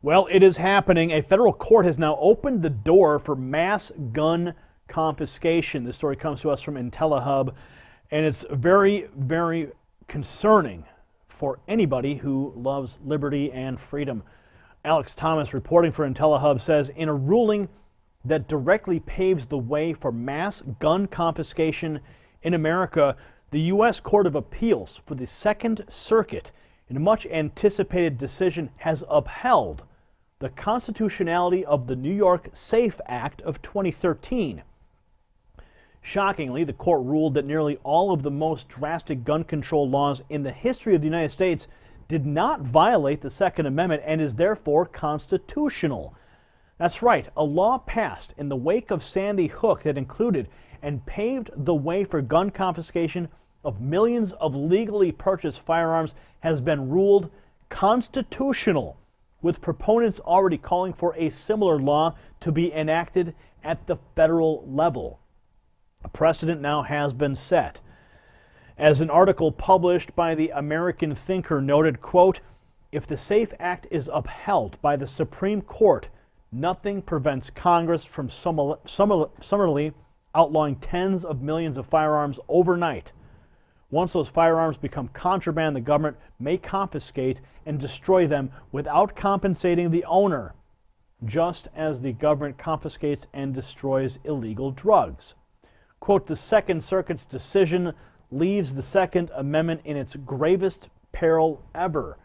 Well, it is happening. A federal court has now opened the door for mass gun confiscation. This story comes to us from IntelliHub, and it's very, very concerning for anybody who loves liberty and freedom. Alex Thomas, reporting for IntelliHub, says in a ruling that directly paves the way for mass gun confiscation in America, the U.S. Court of Appeals for the Second Circuit, in a much anticipated decision, has upheld the constitutionality of the New York SAFE Act of 2013. Shockingly, the court ruled that nearly all of the most drastic gun control laws in the history of the United States did not violate the Second Amendment and is therefore constitutional. That's right, a law passed in the wake of Sandy Hook that included and paved the way for gun confiscation of millions of legally purchased firearms has been ruled constitutional, with proponents already calling for a similar law to be enacted at the federal level. A precedent now has been set. As an article published by the American Thinker noted, quote, if the SAFE Act is upheld by the Supreme Court, nothing prevents Congress from summarily outlawing tens of millions of firearms overnight. Once those firearms become contraband, the government may confiscate and destroy them without compensating the owner, just as the government confiscates and destroys illegal drugs. Quote, the Second Circuit's decision leaves the Second Amendment in its gravest peril ever.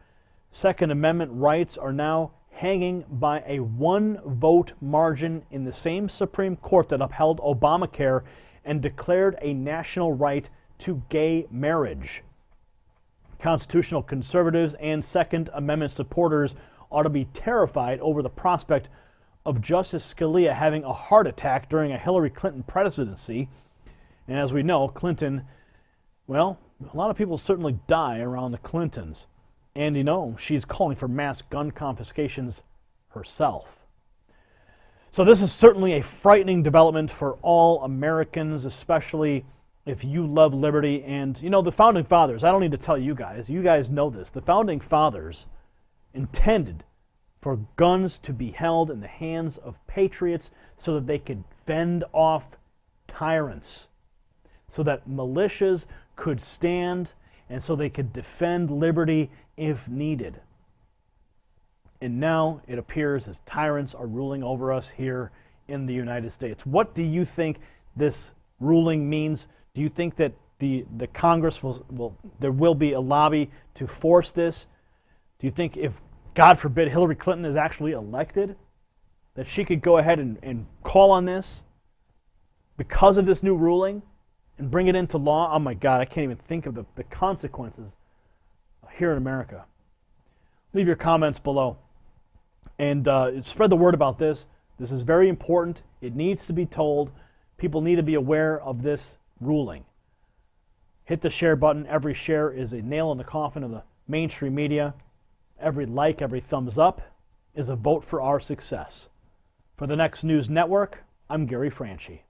Second Amendment rights are now hanging by a one-vote margin in the same Supreme Court that upheld Obamacare and declared a national right to gay marriage. Constitutional conservatives and Second Amendment supporters ought to be terrified over the prospect of Justice Scalia having a heart attack during a Hillary Clinton presidency. And as we know, Clinton, well, a lot of people certainly die around the Clintons. And you know, she's calling for mass gun confiscations herself. So this is certainly a frightening development for all Americans, especially if you love liberty. And you know, the Founding Fathers, I don't need to tell you guys know this. The Founding Fathers intended for guns to be held in the hands of patriots so that they could fend off tyrants, so that militias could stand and so they could defend liberty if needed. And now it appears as tyrants are ruling over us here in the United States. What do you think this ruling means? Do you think that the Congress there will be a lobby to force this? Do you think if, God forbid, Hillary Clinton is actually elected, that she could go ahead and call on this because of this new ruling and bring it into law? Oh my God, I can't even think of the consequences here in America. Leave your comments below and spread the word about this. This is very important. It needs to be told. People need to be aware of this ruling. Hit the share button. Every share is a nail in the coffin of the mainstream media. Every like, every thumbs up is a vote for our success. For the Next News Network, I'm Gary Franchi.